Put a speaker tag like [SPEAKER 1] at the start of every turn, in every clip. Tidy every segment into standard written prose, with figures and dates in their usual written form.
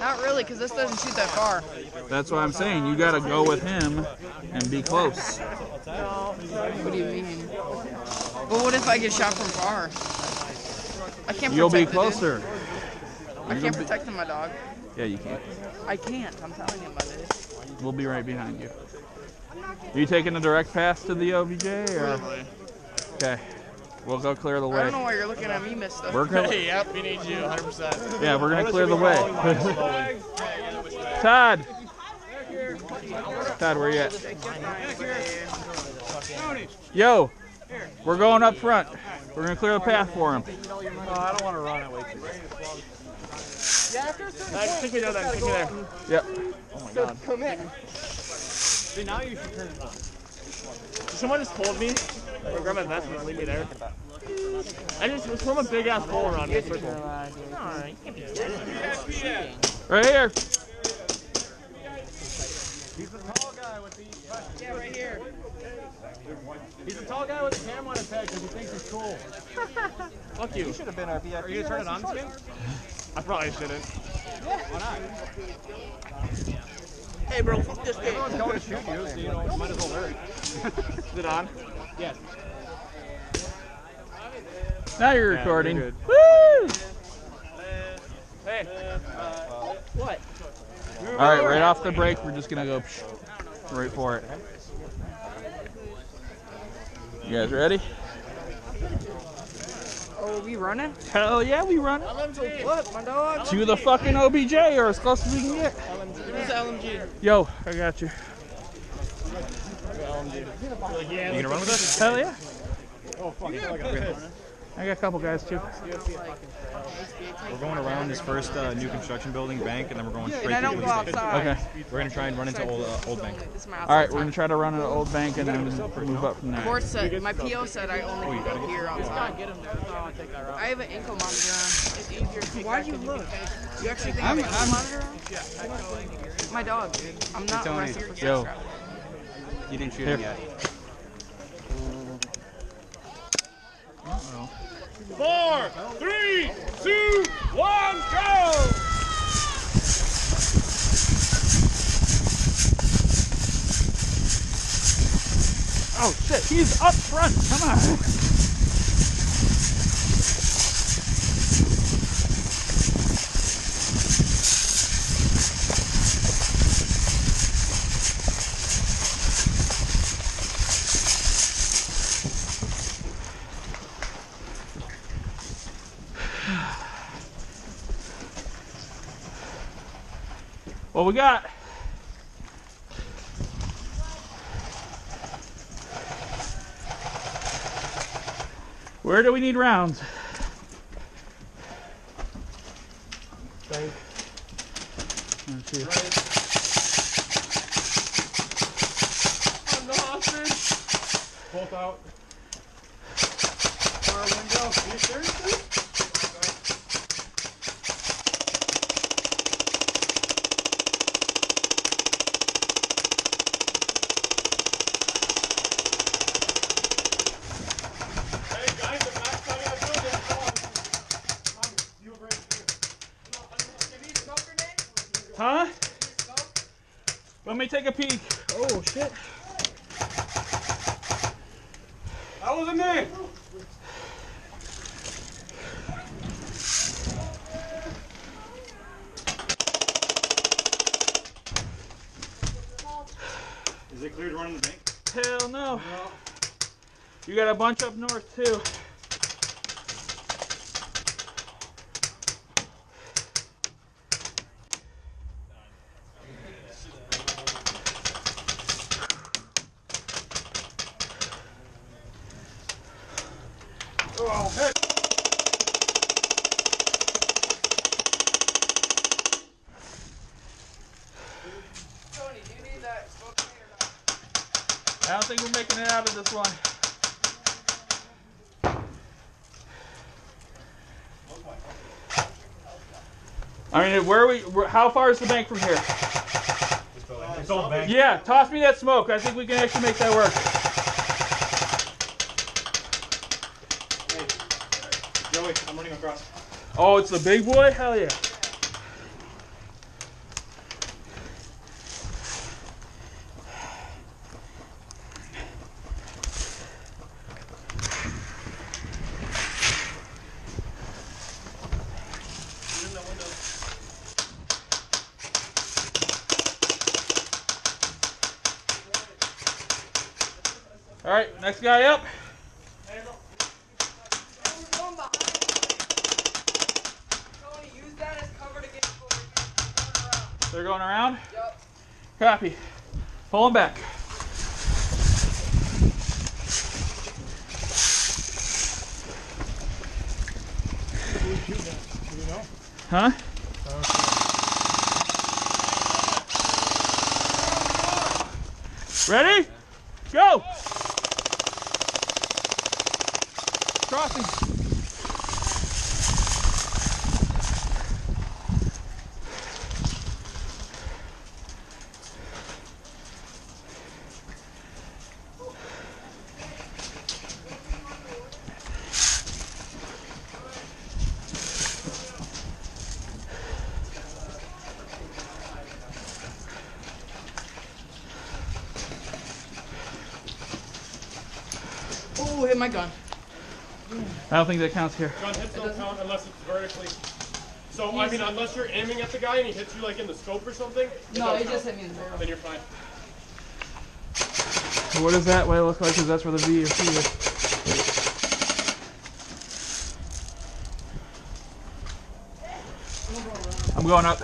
[SPEAKER 1] Not really, because this doesn't shoot that far.
[SPEAKER 2] That's what I'm saying. You gotta go with him and be close.
[SPEAKER 1] What do you mean? Well, what if I get shot from far? I can't.
[SPEAKER 2] You'll be
[SPEAKER 1] protect
[SPEAKER 2] closer.
[SPEAKER 1] I can't protect my dog.
[SPEAKER 2] Yeah, you can.
[SPEAKER 1] I can't. I'm telling you about it.
[SPEAKER 2] We'll be right behind you. Are you taking a direct path to the OBJ? Or? Okay. We'll go clear the way.
[SPEAKER 1] I don't know why you're looking at me, mister.
[SPEAKER 2] We're gonna,
[SPEAKER 3] Yep, we need you, 100%.
[SPEAKER 2] yeah, we're going to clear the way. Todd! Todd, where you at? Yo! We're going up front. We're going to clear the path for him.
[SPEAKER 3] I don't want to run it way too fast. Yeah, after a certain point, take me there, then. Take me there.
[SPEAKER 2] Yep.
[SPEAKER 3] Oh my god. Come in. See, now you should turn it on. Someone just told me, or grab my vest and leave me there. I just was from a big ass hole around me. Circle. Alright, you can't be dead.
[SPEAKER 2] Right here.
[SPEAKER 3] He's the tall guy with the.
[SPEAKER 1] Yeah, right here.
[SPEAKER 3] He's the tall guy with the camera on his head because he thinks he's cool. Fuck you. You should have been our VIP. Are you gonna turn it on to me? I probably shouldn't. Why not?
[SPEAKER 1] Hey, bro, fuck this game.
[SPEAKER 3] Everyone's going to shoot you, so you know, might as well learn. Is it on? Yes.
[SPEAKER 2] Now you're recording.
[SPEAKER 3] You're
[SPEAKER 2] Woo!
[SPEAKER 3] Hey.
[SPEAKER 1] What?
[SPEAKER 2] All right, right off the break, we're just going to go right for it. You guys ready?
[SPEAKER 1] Oh, are we running?
[SPEAKER 2] Hell yeah, we run.
[SPEAKER 1] What, my dog?
[SPEAKER 2] To the fucking OBJ or as close as we can get.
[SPEAKER 1] Who's the LMG?
[SPEAKER 2] Yo, I got you.
[SPEAKER 3] You gonna run with us?
[SPEAKER 2] Hell yeah.
[SPEAKER 3] Oh, fuck.
[SPEAKER 2] I got a couple guys too.
[SPEAKER 4] We're going around this first new construction building bank, and then we're going straight
[SPEAKER 1] And I
[SPEAKER 4] to
[SPEAKER 1] don't
[SPEAKER 4] the
[SPEAKER 1] go
[SPEAKER 4] police station.
[SPEAKER 1] outside.
[SPEAKER 2] Okay.
[SPEAKER 4] We're gonna try and run into old bank.
[SPEAKER 2] All right, we're gonna try to run an old bank and then move up from there.
[SPEAKER 1] Court said, my PO said I only can go here outside. I have an ankle monitor on. It's easier to take. Why'd you look? You actually think I have an ankle monitor on? My dog, dude. I'm not arrested for sex
[SPEAKER 2] Yo.
[SPEAKER 1] trafficking.
[SPEAKER 4] You didn't shoot him yet.
[SPEAKER 3] 4, 3, 2, 1, go!
[SPEAKER 2] Oh shit, he's up front. Come on. What we got? Where do we need rounds?
[SPEAKER 3] Bank.
[SPEAKER 2] Let's see.
[SPEAKER 3] On the hostage. Bolt out. Far window. Are you seriously?
[SPEAKER 2] Huh? Let me take a peek. Oh shit.
[SPEAKER 3] That wasn't me.
[SPEAKER 4] Is it clear to run in the bank?
[SPEAKER 2] Hell no. You got a bunch up north too.
[SPEAKER 3] Oh, hey.
[SPEAKER 1] Tony, do you need that smoke grenade or not?
[SPEAKER 2] I don't think we're making it out of this one. I mean, where are we? How far is the bank from here?
[SPEAKER 4] It's old bank.
[SPEAKER 2] Yeah, toss me that smoke. I think we can actually make that work.
[SPEAKER 4] Joey, I'm running across.
[SPEAKER 2] Oh, it's the big boy? Hell yeah. All right, next guy up. They're going around?
[SPEAKER 1] Yep.
[SPEAKER 2] Copy. Pull them back. Huh? Ready? Go! Crossing.
[SPEAKER 1] Oh, hit my gun.
[SPEAKER 2] I don't think that counts here.
[SPEAKER 3] Gun hits don't count unless it's vertically. So, I mean, unless you're aiming at the guy and he hits you like in the scope or something.
[SPEAKER 1] No, he just hit me in the barrel.
[SPEAKER 3] Then you're fine.
[SPEAKER 2] What does that way look like? Because that's where the V or C is. I'm going up.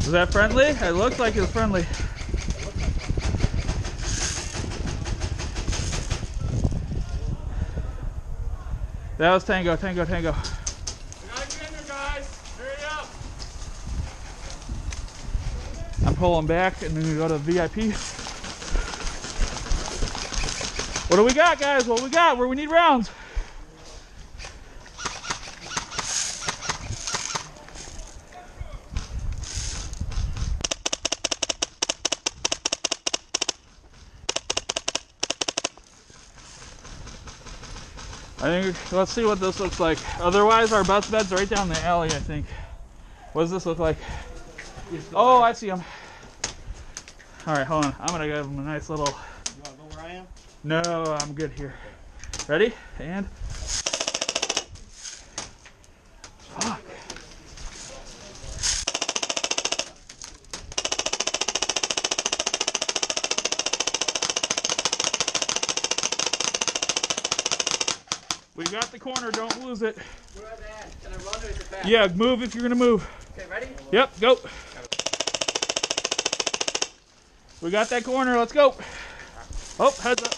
[SPEAKER 2] Was that friendly? It looked like it was friendly. That was Tango, Tango, Tango.
[SPEAKER 3] We gotta get in there, guys. Hurry up.
[SPEAKER 2] I'm pulling back and then we go to VIP. What do we got, guys? What we got? Where we need rounds? I think, let's see what this looks like. Otherwise, our best bed's right down the alley, I think. What does this look like? Oh, I see him. All right, hold on. I'm gonna give him a nice little.
[SPEAKER 5] You wanna go where I am?
[SPEAKER 2] No, I'm good here. Ready? And. Fuck. We got the corner, don't lose it.
[SPEAKER 1] Where are they at? Can I run or is it back?
[SPEAKER 2] Yeah, move if you're gonna move.
[SPEAKER 1] Okay, ready?
[SPEAKER 2] Yep, go. We got that corner, let's go. Oh, heads up.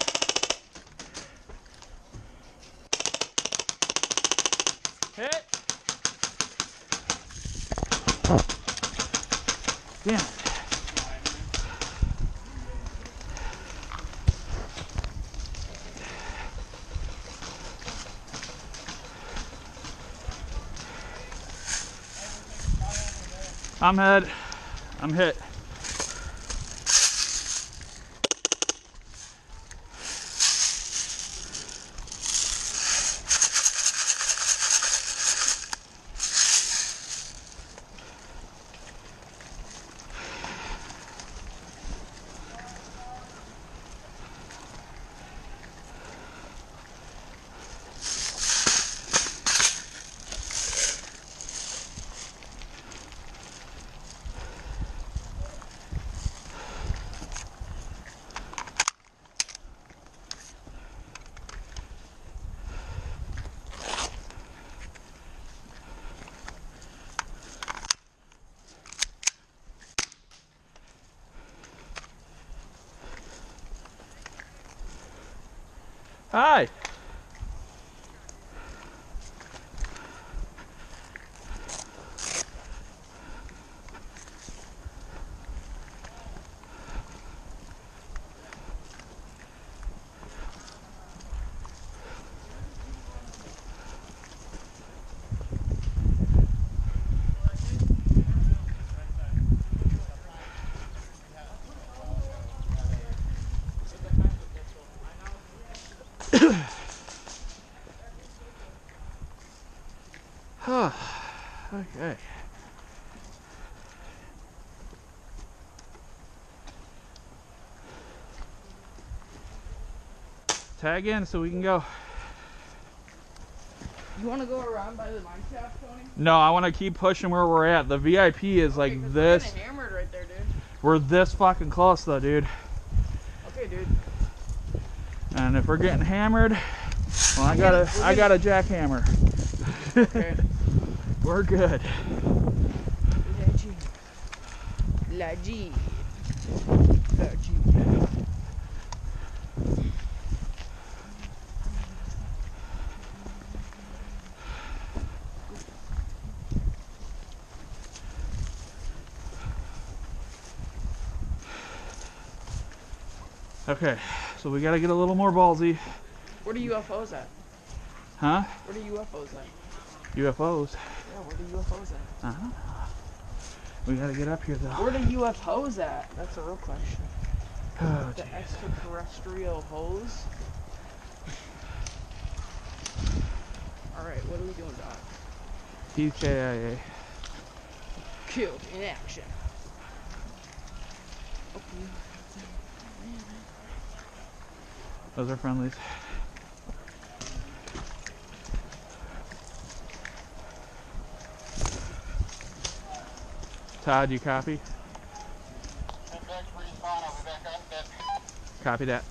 [SPEAKER 2] Hit. Damn. I'm hit. Hi. Okay. Okay. Tag in so we can go.
[SPEAKER 1] You want to go around by the mine shaft, Tony?
[SPEAKER 2] No, I want to keep pushing where we're at. The VIP is like this.
[SPEAKER 1] We're getting hammered right there, dude.
[SPEAKER 2] We're this fucking close though, dude.
[SPEAKER 1] Okay, dude.
[SPEAKER 2] And if we're getting hammered, well, I got a jackhammer.
[SPEAKER 1] Okay.
[SPEAKER 2] We're good.
[SPEAKER 1] La G.
[SPEAKER 2] Okay, so we gotta get a little more ballsy.
[SPEAKER 1] Where the UFOs at?
[SPEAKER 2] Huh?
[SPEAKER 1] Where the UFOs at?
[SPEAKER 2] UFOs.
[SPEAKER 1] Yeah, where the UFOs at?
[SPEAKER 2] We gotta get up here though.
[SPEAKER 1] Where the UFOs at? That's a real question.
[SPEAKER 2] Oh,
[SPEAKER 1] The extraterrestrial hose? Alright, what are we doing, Doc?
[SPEAKER 2] TKIA.
[SPEAKER 1] Killed in action.
[SPEAKER 2] Those are friendlies. Todd, you copy? Copy that.